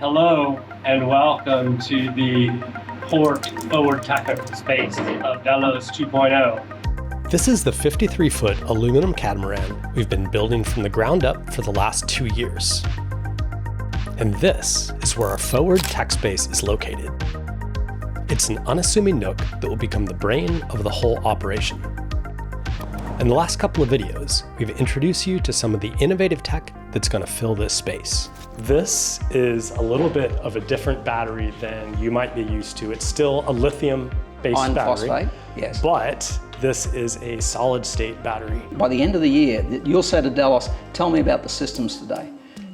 Hello and welcome to the port forward technical space of Delos 2.0. This is the 53-foot aluminum catamaran we've been building from the ground up for the last 2 years. And this is where our forward tech space is located. It's an unassuming nook that will become the brain of the whole operation. In the last couple of videos, we've introduced you to some of the innovative tech that's going to fill this space. This is a little bit of a different battery than you might be used to. It's still a lithium-based Iron battery, phosphate, yes. But this is a solid-state battery. By the end of the year, you'll say to Delos, tell me about the systems today.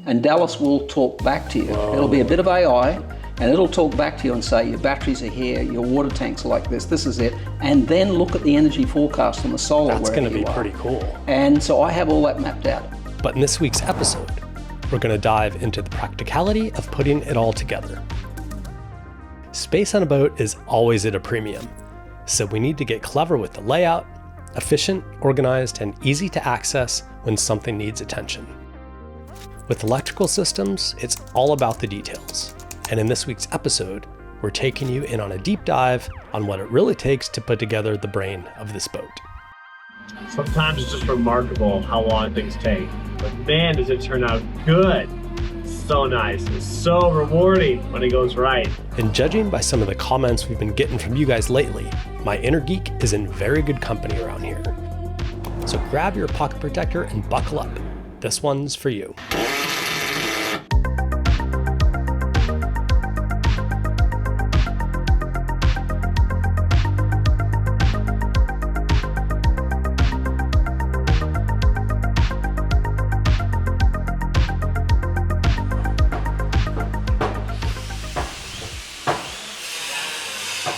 And Delos will talk back to you. Whoa. It'll be a bit of AI, and it'll talk back to you and say, your batteries are here, your water tanks are like this is it. And then look at the energy forecast on the solar. That's going to be pretty cool. And so I have all that mapped out. But in this week's episode, we're going to dive into the practicality of putting it all together. Space on a boat is always at a premium, so we need to get clever with the layout, efficient, organized, and easy to access when something needs attention. With electrical systems, it's all about the details. And in this week's episode, we're taking you in on a deep dive on what it really takes to put together the brain of this boat. Sometimes it's just remarkable how long things take. But man, does it turn out good. So nice. It's so rewarding when it goes right. And judging by some of the comments we've been getting from you guys lately, my inner geek is in very good company around here. So grab your pocket protector and buckle up. This one's for you.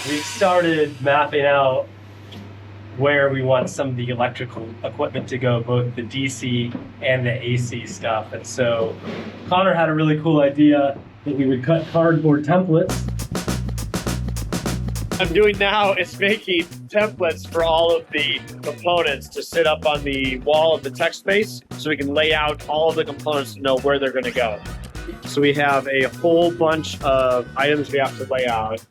We've started mapping out where we want some of the electrical equipment to go, both the DC and the AC stuff. And so Conor had a really cool idea that we would cut cardboard templates. I'm doing now is making templates for all of the components to sit up on the wall of the tech space so we can lay out all of the components to know where they're going to go. So we have a whole bunch of items we have to lay out.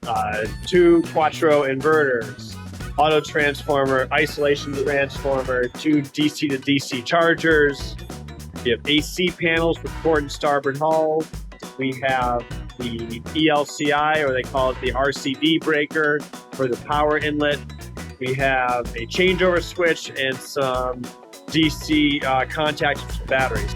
2 quattro inverters, auto transformer, isolation transformer, 2 DC to DC chargers. We have AC panels for port and starboard hull. We have the ELCI, or they call it the RCD breaker for the power inlet. We have a changeover switch and some DC contacts for batteries.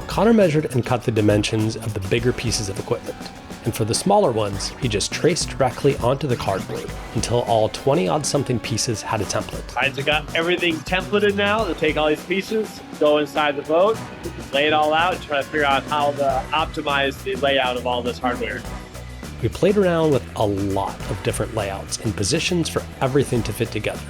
Conor measured and cut the dimensions of the bigger pieces of equipment. And for the smaller ones, he just traced directly onto the cardboard until all 20-odd-something pieces had a template. I just got everything templated now to take all these pieces, go inside the boat, lay it all out, and try to figure out how to optimize the layout of all this hardware. We played around with a lot of different layouts and positions for everything to fit together.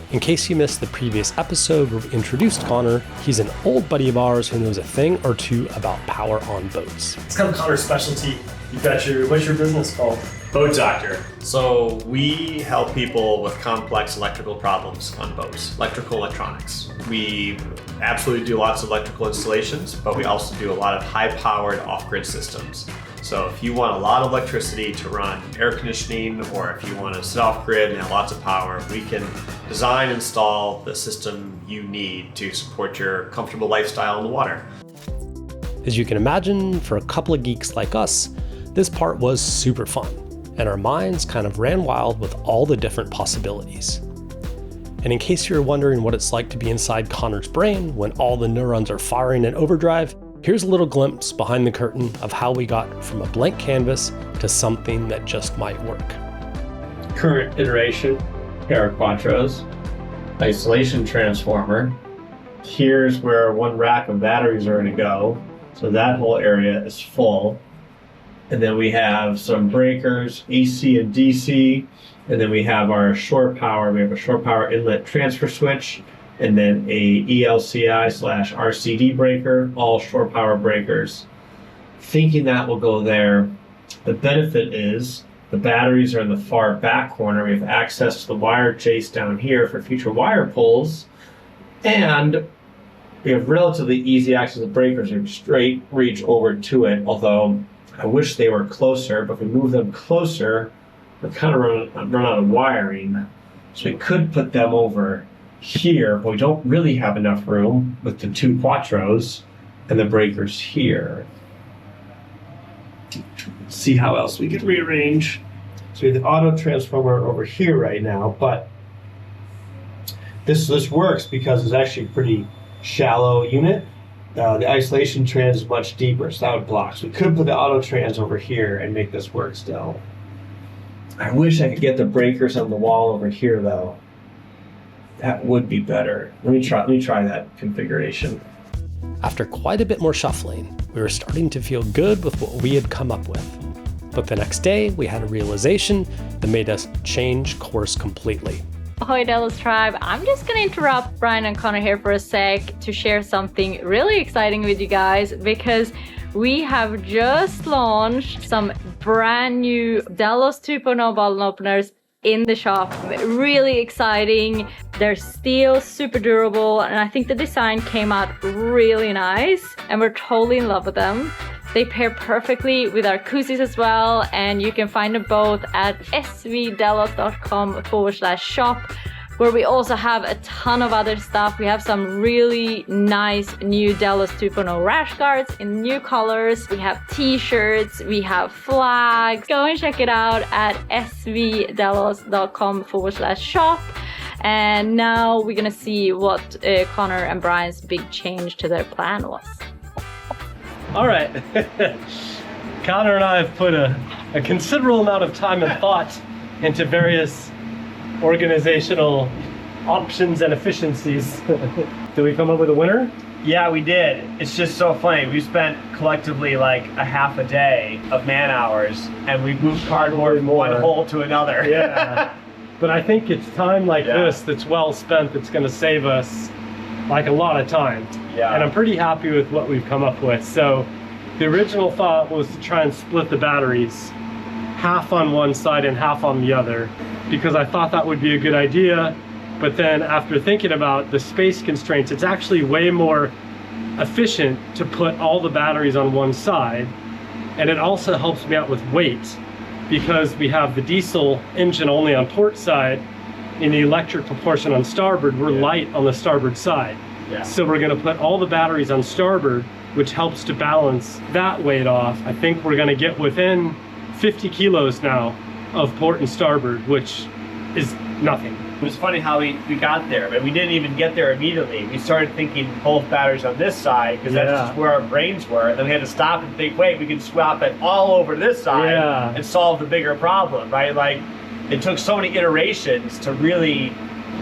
In case you missed the previous episode where we introduced Conor, he's an old buddy of ours who knows a thing or two about power on boats. It's kind of Conor's specialty. What's your business called? Boat Doctor. So we help people with complex electrical problems on boats, electronics. We absolutely do lots of electrical installations, but we also do a lot of high-powered off-grid systems. So if you want a lot of electricity to run air conditioning, or if you want to sit off-grid and have lots of power, we can design and install the system you need to support your comfortable lifestyle on the water. As you can imagine, for a couple of geeks like us, this part was super fun, and our minds kind of ran wild with all the different possibilities. And in case you're wondering what it's like to be inside Conor's brain when all the neurons are firing in overdrive, here's a little glimpse behind the curtain of how we got from a blank canvas to something that just might work. Current iteration, pair of quattros, isolation transformer. Here's where one rack of batteries are going to go. So that whole area is full. And then we have some breakers, AC and DC. And then we have our shore power. We have a shore power inlet transfer switch, and then a ELCI/RCD breaker, all shore power breakers. Thinking that will go there. The benefit is the batteries are in the far back corner. We have access to the wire chase down here for future wire pulls. And We have relatively easy access to breakers and straight reach over to it, although I wish they were closer, but if we move them closer, we're kind of run out of wiring. So we could put them over here, but we don't really have enough room with the 2 quattros and the breakers here. Let's see how else we could rearrange. So we have the auto transformer over here right now, but this works because it's actually a pretty shallow unit. The isolation trans is much deeper, so that would block. So we could put the auto trans over here and make this work still. I wish I could get the breakers on the wall over here though. That would be better. Let me try that configuration. After quite a bit more shuffling, we were starting to feel good with what we had come up with. But the next day, we had a realization that made us change course completely. Ahoyyyy Delos Tribe, I'm just gonna interrupt Brian and Conor here for a sec to share something really exciting with you guys, because we have just launched some brand new Delos 2.0 bottle openers in the shop. Really exciting. They're steel, super durable, and I think the design came out really nice, and we're totally in love with them. They pair perfectly with our koozies as well, and you can find them both at svdelos.com/shop, where we also have a ton of other stuff. We have some really nice new Delos 2.0 rash guards in new colors. We have t-shirts, we have flags. Go and check it out at svdelos.com/shop. And now we're gonna see what Conor and Brian's big change to their plan was. All right. Conor and I have put a considerable amount of time and thought into various organizational options and efficiencies. Did we come up with a winner? Yeah, we did. It's just so funny. We spent collectively like a half a day of man hours, and we moved cardboard from one hole to another. Yeah. But I think it's time like this that's well spent that's going to save us like a lot of time. Yeah. And I'm pretty happy with what we've come up with. So the original thought was to try and split the batteries, half on one side and half on the other, because I thought that would be a good idea. But then after thinking about the space constraints, it's actually way more efficient to put all the batteries on one side. And it also helps me out with weight, because we have the diesel engine only on port side, in the electric propulsion on starboard, we're light on the starboard side. Yeah. So we're gonna put all the batteries on starboard, which helps to balance that weight off. I think we're gonna get within 50 kilos now of port and starboard, which is nothing. It was funny how we got there, but we didn't even get there immediately. We started thinking both batteries on this side, because that's just where our brains were. And then we had to stop and think, wait, we can swap it all over this side and solve the bigger problem, right? Like, it took so many iterations to really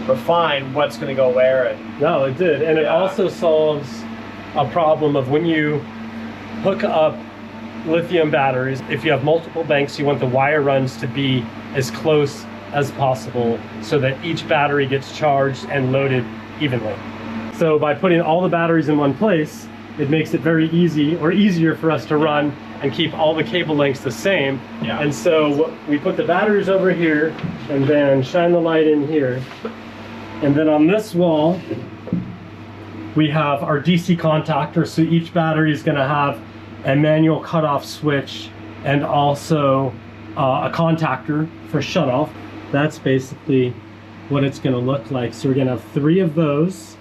refine what's going to go where. And no, it did. And it also solves a problem of when you hook up lithium batteries, if you have multiple banks, you want the wire runs to be as close as possible so that each battery gets charged and loaded evenly. So by putting all the batteries in one place, it makes it very easy, or easier for us to run and keep all the cable lengths the same. Yeah. And so we put the batteries over here and then shine the light in here. And then on this wall, we have our DC contactor. So each battery is gonna have a manual cutoff switch and also a contactor for shutoff. That's basically what it's gonna look like. So we're gonna have 3 of those.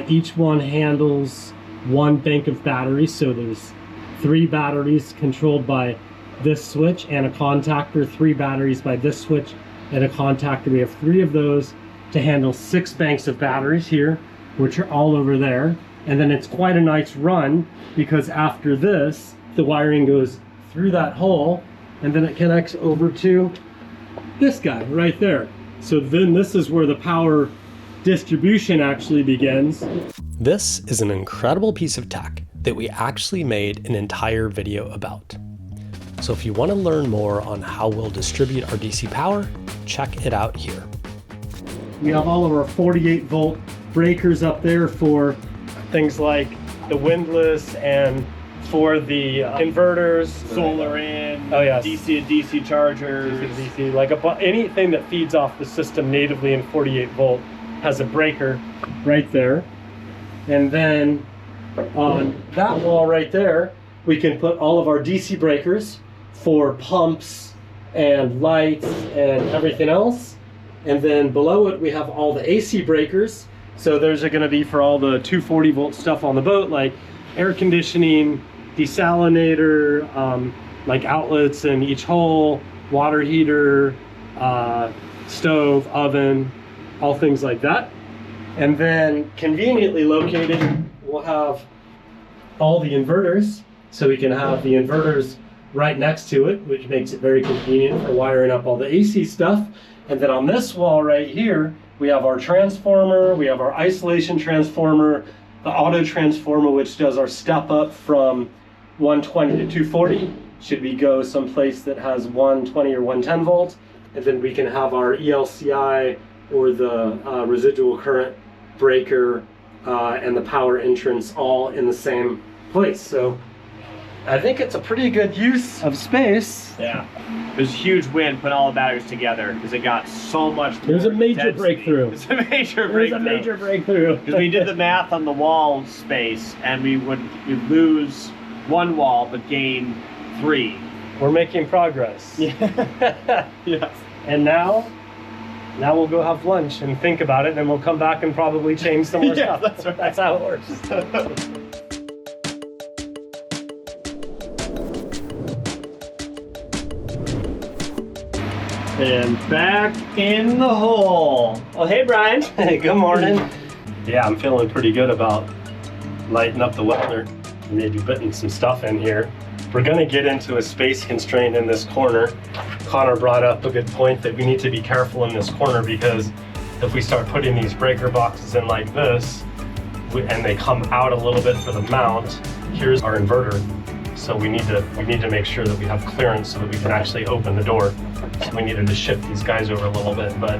Each one handles 1 bank of batteries. So there's 3 batteries controlled by this switch and a contactor, 3 batteries by this switch and a contactor. We have 3 of those to handle 6 banks of batteries here, which are all over there. And then it's quite a nice run, because after this, the wiring goes through that hole and then it connects over to this guy right there. So then this is where the power distribution actually begins. This is an incredible piece of tech that we actually made an entire video about. So if you want to learn more on how we'll distribute our DC power, check it out here. We have all of our 48 volt breakers up there for things like the windlass and for the inverters, solar in, DC and DC chargers. DC, like anything that feeds off the system natively in 48 volt has a breaker right there. And then on that wall right there, we can put all of our DC breakers for pumps and lights and everything else. And then below it, we have all the AC breakers. So those are gonna be for all the 240 volt stuff on the boat, like air conditioning, desalinator, like outlets in each hole, water heater, stove, oven, all things like that. And then conveniently located, we'll have all the inverters. So we can have the inverters right next to it, which makes it very convenient for wiring up all the AC stuff. And then on this wall right here, we have our transformer, we have our isolation transformer, the auto transformer, which does our step up from 120 to 240. Should we go someplace that has 120 or 110 volt, and then we can have our ELCI or the residual current breaker and the power entrance all in the same place. So I think it's a pretty good use of space. Yeah. It was a huge win putting all the batteries together because it got so much more. It was a major density. breakthrough. It was a major It was breakthrough. a major breakthrough. Because we did the math on the wall space, and we'd lose one wall but gain 3. We're making progress. Yeah. Yes. And now we'll go have lunch and think about it, and then we'll come back and probably change some more Yeah, stuff. that's right. That's how it works. And back in the hole. Oh, hey, Brian. Hey, good morning. Yeah, I'm feeling pretty good about lighting up the welder. Maybe putting some stuff in here. We're gonna get into a space constraint in this corner. Connor brought up a good point that we need to be careful in this corner, because if we start putting these breaker boxes in like this, and they come out a little bit for the mount, here's our inverter. So we need to make sure that we have clearance so that we can actually open the door. So we needed to shift these guys over a little bit, but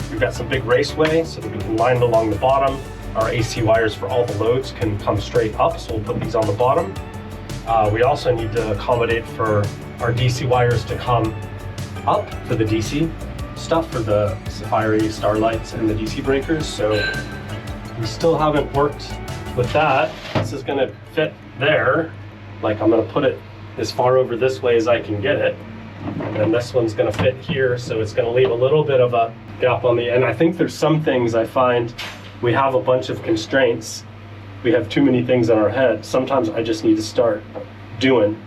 we've got some big raceway so that we can line along the bottom. Our AC wires for all the loads can come straight up, so we'll put these on the bottom. We also need to accommodate for our DC wires to come up for the DC stuff, for the Safari starlights and the DC breakers. So we still haven't worked with that. This is gonna fit there. Like, I'm gonna put it as far over this way as I can get it. And then this one's gonna fit here, so it's gonna leave a little bit of a gap on the end. I think there's some things I find we have a bunch of constraints. We have too many things in our head. Sometimes I just need to start doing,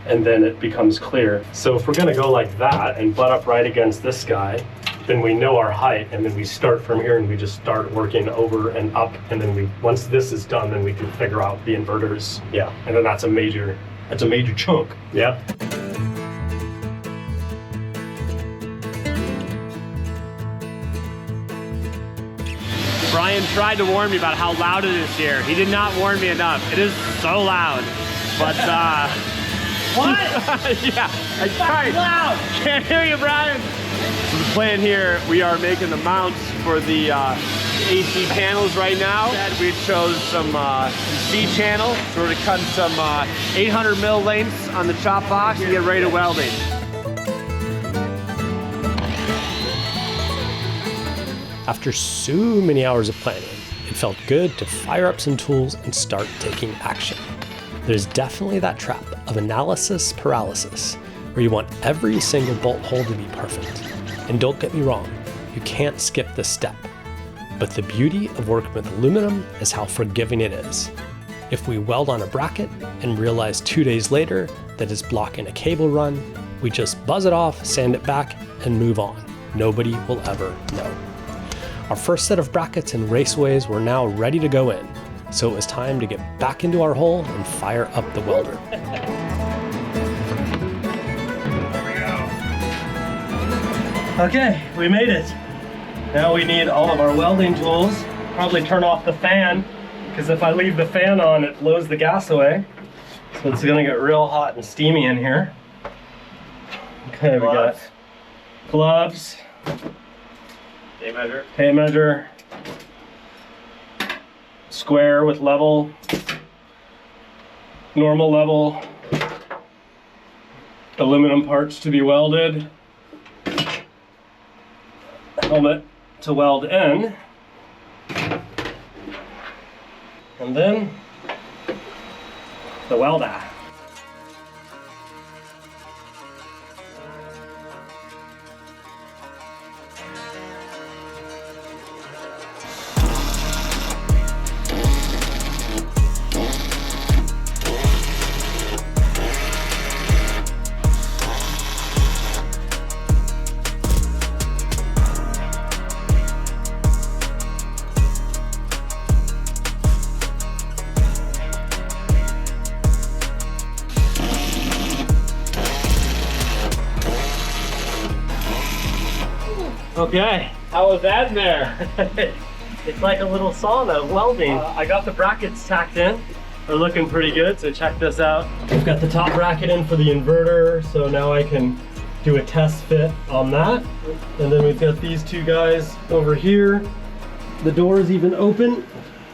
and then it becomes clear. So if we're gonna go like that and butt up right against this guy, then we know our height, and then we start from here and we just start working over and up, and then once this is done, then we can figure out the inverters. Yeah, and then that's a major chunk. Yep. Brian tried to warn me about how loud it is here. He did not warn me enough. It is so loud. But, what? Yeah, I tried. Loud. Can't hear you, Brian. So the plan here, we are making the mounts for the AC panels right now. We chose some C channel. So we're gonna cut some 800 mil lengths on the chop box and get ready to welding. After so many hours of planning, it felt good to fire up some tools and start taking action. There's definitely that trap of analysis paralysis, where you want every single bolt hole to be perfect. And don't get me wrong, you can't skip this step. But the beauty of working with aluminum is how forgiving it is. If we weld on a bracket and realize 2 days later that it's blocking a cable run, we just buzz it off, sand it back, and move on. Nobody will ever know. Our first set of brackets and raceways were now ready to go in, so it was time to get back into our hole and fire up the welder. Okay, we made it. Now we need all of our welding tools. Probably turn off the fan, because if I leave the fan on, it blows the gas away. So it's gonna get real hot and steamy in here. Okay, we got gloves, tape measure, square with level, normal level, aluminum parts to be welded, helmet to weld in, And then the welder. Okay, how was that in there? It's like a little sauna of welding. I got the brackets tacked in. They're looking pretty good, so check this out. We've got the top bracket in for the inverter, so now I can do a test fit on that. And then we've got these two guys over here. The door is even open,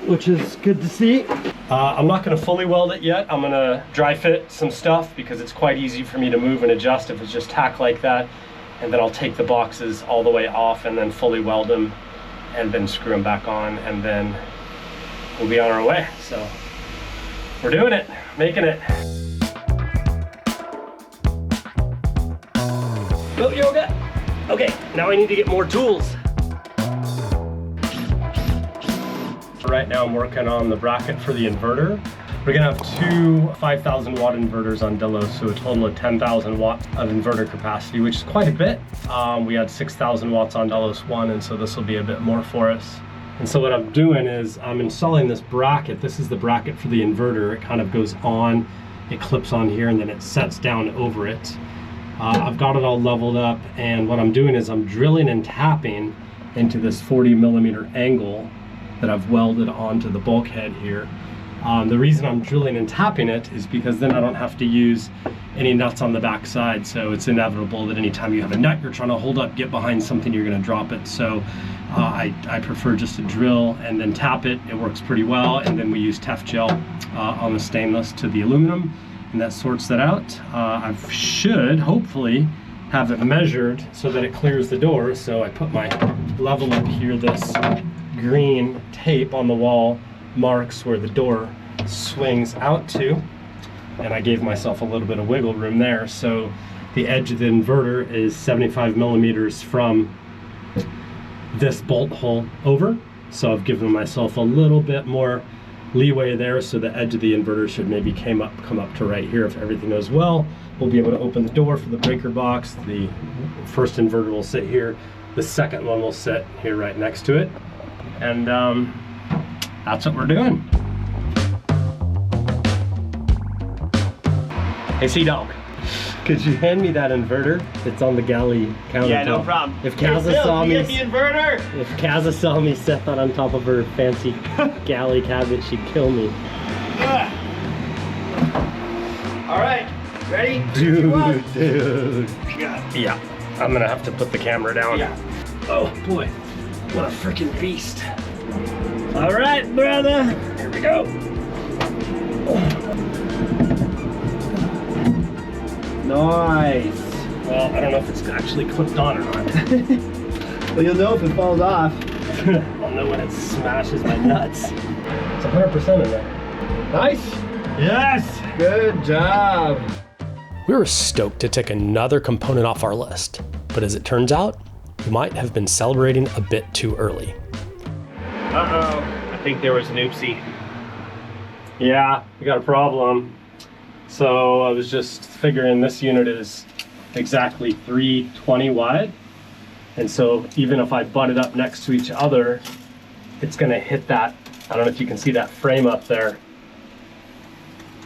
which is good to see. I'm not gonna fully weld it yet. I'm gonna dry fit some stuff because it's quite easy for me to move and adjust if it's just tack like that. And then I'll take the boxes all the way off and then fully weld them and then screw them back on, and then we'll be on our way. So we're doing it, making it. Goat yoga. Okay, now I need to get more tools. Right now I'm working on the bracket for the inverter. We're gonna have two 5,000 watt inverters on Delos, so a total of 10,000 watts of inverter capacity, which is quite a bit. We had 6,000 watts on Delos 1, and so this will be a bit more for us. And so what I'm doing is I'm installing this bracket. This is the bracket for the inverter. It kind of goes on, it clips on here, and then it sets down over it. I've got it all leveled up, and what I'm doing is I'm drilling and tapping into this 40 millimeter angle that I've welded onto the bulkhead here. The reason I'm drilling and tapping it is because then I don't have to use any nuts on the back side. So it's inevitable that anytime you have a nut you're trying to hold up, get behind something, you're gonna drop it. So I prefer just to drill and then tap it. It works pretty well. And then we use Tef gel on the stainless to the aluminum, and that sorts that out. I should hopefully have it measured so that it clears the door. So I put my level up here. This green tape on the wall marks where the door swings out to, and I gave myself a little bit of wiggle room there. So the edge of the inverter is 75 millimeters from this bolt hole over, so I've given myself a little bit more leeway there, so the edge of the inverter should maybe come up to right here. If everything goes well, we'll be able to open the door for the breaker box. The first inverter will sit here, the second one will sit here right next to it, and that's what we're doing. Hey, Sea-Dog, could you hand me that inverter? It's on the galley countertop. Yeah, no problem. If Kaza saw me, get the inverter. if Kaza saw me set that on top of her fancy galley cabinet, she'd kill me. All right, ready? Dude. Yeah, I'm gonna have to put the camera down. Yeah. Oh boy, what a freaking beast. All right, brother, here we go. Nice. Well, I don't know if it's actually clipped on or not. Well, you'll know if it falls off. I'll know when it smashes my nuts. It's 100% in there. Nice. Yes! Good job. We were stoked to take another component off our list, but as it turns out, we might have been celebrating a bit too early. Uh-oh. I think there was an oopsie. Yeah, we got a problem. So I was just figuring this unit is exactly 320 wide. And so even if I butt it up next to each other, it's gonna hit that, I don't know if you can see that frame up there.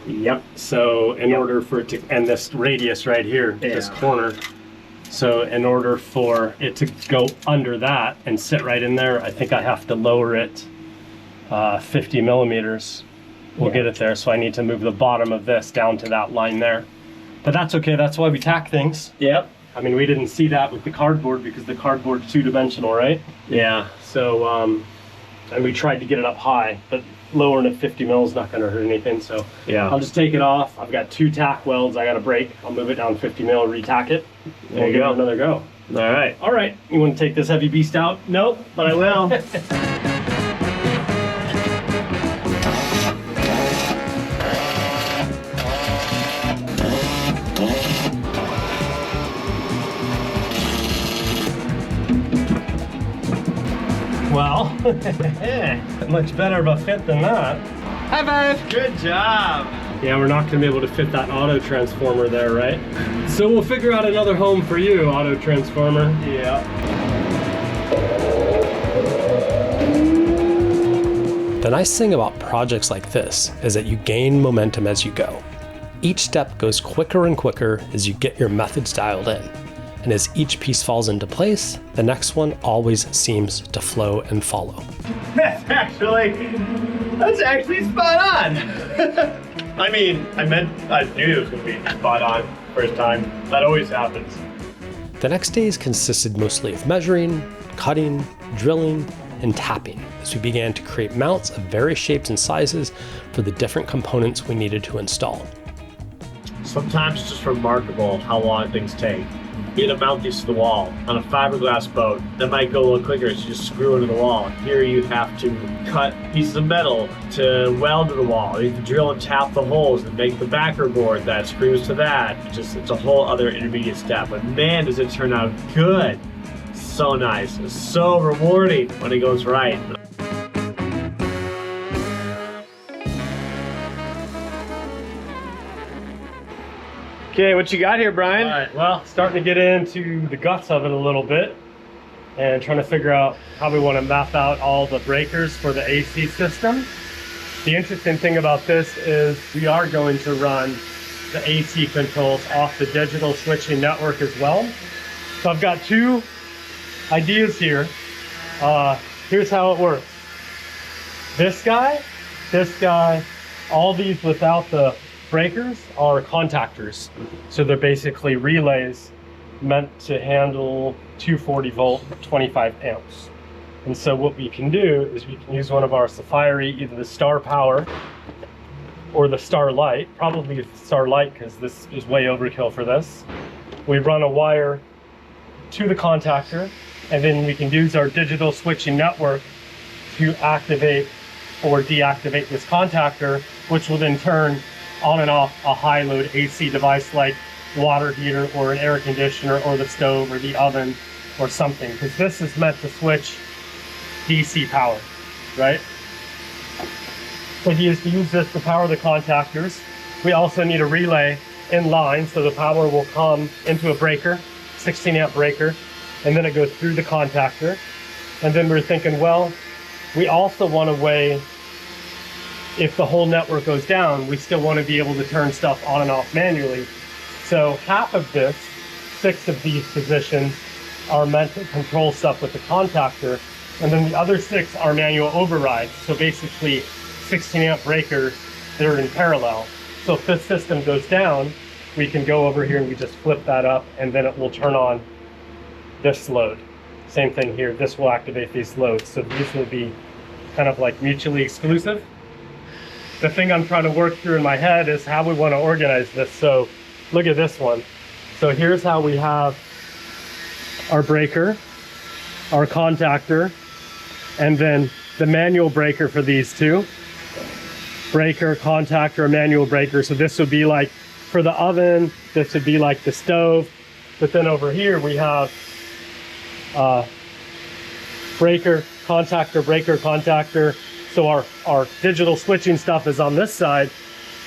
Yep, so in order for it to, and this radius right here, this corner. So in order for it to go under that and sit right in there, I think I have to lower it 50 millimeters. We'll get it there, so I need to move the bottom of this down to that line there. But that's okay, that's why we tack things. Yep. I mean, we didn't see that with the cardboard because the cardboard's two-dimensional, right? Yeah. So, and we tried to get it up high, but lowering it 50 mil is not gonna hurt anything, so. Yeah. I'll just take it off. I've got 2 tack welds I gotta break. I'll move it down 50 mil, re-tack it, and we'll give it another go. All right. All right, you wanna take this heavy beast out? Nope, but I will. Much better of a fit than that. High five. Good job. Yeah, we're not gonna be able to fit that auto transformer there, right? So we'll figure out another home for you, auto transformer. Yeah. The nice thing about projects like this is that you gain momentum as you go. Each step goes quicker and quicker as you get your methods dialed in. And as each piece falls into place, the next one always seems to flow and follow. That's actually spot on. I mean, I knew it was gonna be spot on first time. That always happens. The next days consisted mostly of measuring, cutting, drilling, and tapping as we began to create mounts of various shapes and sizes for the different components we needed to install. Sometimes it's just remarkable how long things take. You get to mount these to the wall. On a fiberglass boat, that might go a little quicker, so you just screw into the wall. Here you have to cut pieces of metal to weld to the wall. You have to drill and tap the holes and make the backer board that screws to that. It's a whole other intermediate step. But man, does it turn out good. So nice. It's so rewarding when it goes right. Okay, what you got here, Brian? All right, well, starting to get into the guts of it a little bit and trying to figure out how we want to map out all the breakers for the AC system. The interesting thing about this is we are going to run the AC controls off the digital switching network as well. So I've got two ideas here. Here's how it works. This guy, all these without the breakers are contactors. So they're basically relays meant to handle 240 volt, 25 amps. And so what we can do is we can use one of our Sapphire, either the Star Power or the Starlight, probably the Starlight because this is way overkill for this. We run a wire to the contactor, and then we can use our digital switching network to activate or deactivate this contactor, which will then turn on and off a high load AC device like water heater or an air conditioner or the stove or the oven or something, because this is meant to switch DC power, right? So he has to use this to power the contactors. We also need a relay in line, so the power will come into a breaker, 16 amp breaker, and then it goes through the contactor. And then we're thinking, well, we also want a way, if the whole network goes down, we still want to be able to turn stuff on and off manually. So half of this, 6 of these positions, are meant to control stuff with the contactor, and then the other 6 are manual overrides. So basically 16 amp breakers that are in parallel. So if this system goes down, we can go over here and we just flip that up, and then it will turn on this load. Same thing here, this will activate these loads. So these will be kind of like mutually exclusive. The thing I'm trying to work through in my head is how we want to organize this. So look at this one. So here's how we have our breaker, our contactor, and then the manual breaker for these two. Breaker, contactor, manual breaker. So this would be like for the oven, this would be like the stove. But then over here we have breaker, contactor, breaker, contactor. So our digital switching stuff is on this side,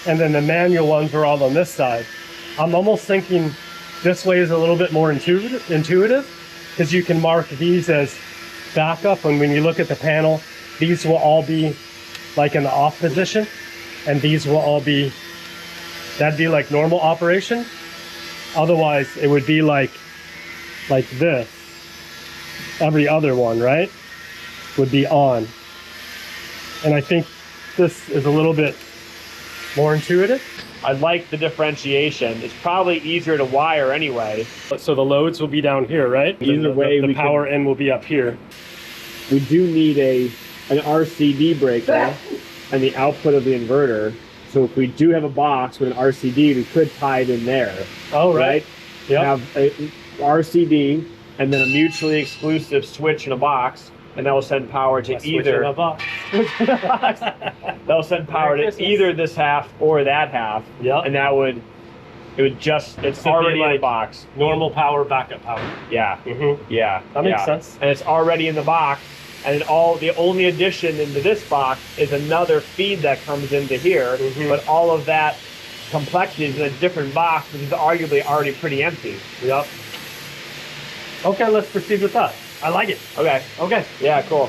and then the manual ones are all on this side. I'm almost thinking this way is a little bit more intuitive, because you can mark these as backup, and when you look at the panel, these will all be like in the off position, and these will all be, that'd be like normal operation. Otherwise, it would be like this. Every other one, right, would be on. And I think this is a little bit more intuitive. I like the differentiation. It's probably easier to wire anyway. So the loads will be down here, right? Either way, the power end will be up here. We do need an RCD breaker and the output of the inverter. So if we do have a box with an RCD, we could tie it in there. Oh, right. Yeah. Have a RCD and then a mutually exclusive switch in a box, and that will send power to either. That'll send power to either this half or that half. Yeah. And it would just, it's already in the box. Normal power, backup power. Yeah. Mm-hmm. Yeah. That makes sense. And it's already in the box, and the only addition into this box is another feed that comes into here, but all of that complexity is in a different box, which is arguably already pretty empty. Yep. Okay, let's proceed with that. I like it. Okay, yeah, cool.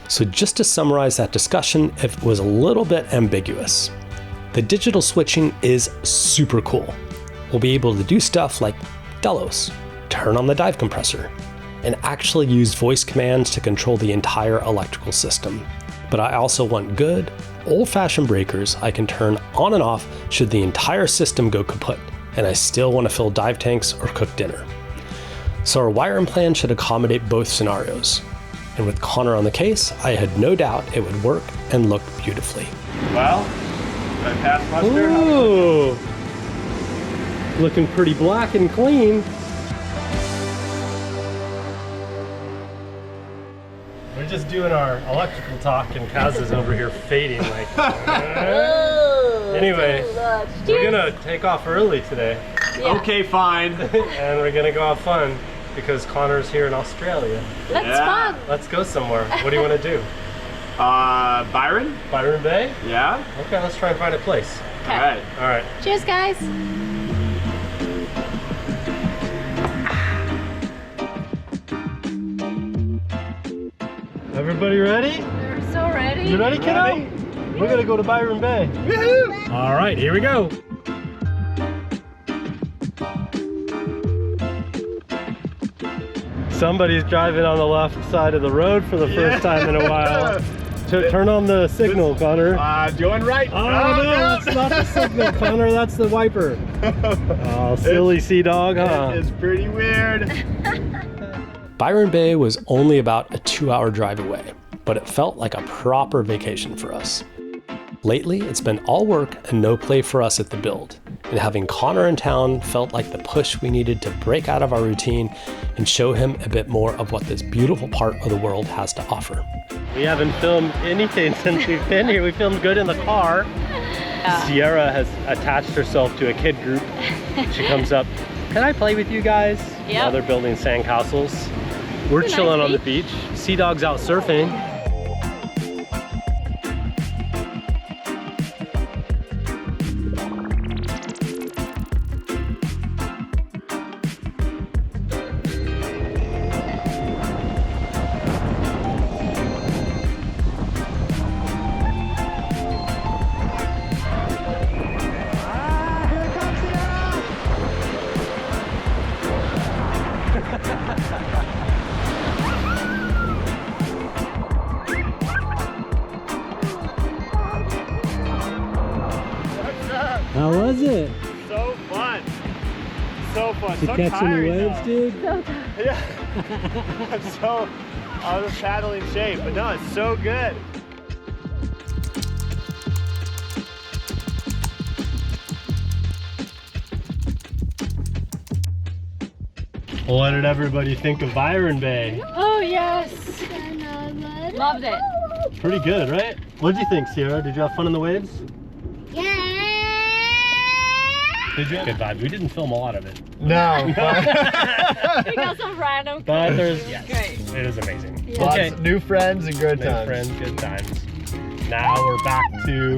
So just to summarize that discussion, it was a little bit ambiguous. The digital switching is super cool. We'll be able to do stuff like Delos, turn on the dive compressor, and actually use voice commands to control the entire electrical system. But I also want good, old-fashioned breakers I can turn on and off should the entire system go kaput, and I still want to fill dive tanks or cook dinner. So our wiring plan should accommodate both scenarios. And with Conor on the case, I had no doubt it would work and look beautifully. Well, did I pass muster? Ooh. Looking pretty black and clean. We're just doing our electrical talk and Kaz is over here fading like. Anyway, we're gonna take off early today. Yeah. Okay, fine. And we're gonna go have fun because Conor's here in Australia. That's fun. Let's go somewhere. What do you want to do? Byron? Byron Bay? Yeah? Okay, let's try and find a place. Okay. All right. Cheers, guys. Everybody ready? We're so ready. You ready, kiddo? We're gonna go to Byron Bay. Woohoo! All right, here we go. Somebody's driving on the left side of the road for the first time in a while. Turn on the signal, Conor. Doing right. Oh no, that's not the signal, Conor. That's the wiper. Oh, silly sea dog, huh? It's pretty weird. Byron Bay was only about a 2-hour drive away, but it felt like a proper vacation for us. Lately, it's been all work and no play for us at the build, and having Conor in town felt like the push we needed to break out of our routine and show him a bit more of what this beautiful part of the world has to offer. We haven't filmed anything since we've been here. We filmed good in the car. Sierra has attached herself to a kid group. She comes up, can I play with you guys? Yep. Now they're building sandcastles. We're It's a chilling nice on the beach. Sea Dog's out surfing. How was it? So fun. So fun. You So catching the tiring, waves, though. dude? Yeah. I'm so out of paddling shape, but no, it's so good. What did everybody think of Byron Bay? Oh, yes. Loved it. Pretty good, right? What did you think, Sierra? Did you have fun in the waves? Yeah. Did you? Good vibe. We didn't film a lot of it. No. We got some random But there's, clips. yes, Great. it is amazing. Yeah. Okay, Lots, new friends and good new times. friends, good times. Now we're back to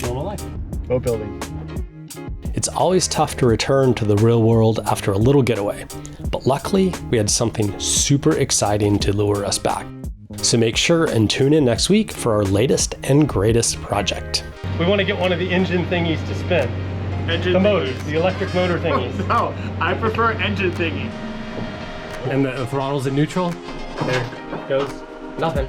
normal life. Boat building. It's always tough to return to the real world after a little getaway, but luckily we had something super exciting to lure us back. So make sure and tune in next week for our latest and greatest project. We want to get one of the engine thingies to spin. Engine The motors, thingy. the electric motor thingies. No, I prefer engine thingy. And the throttle's in neutral. There goes nothing.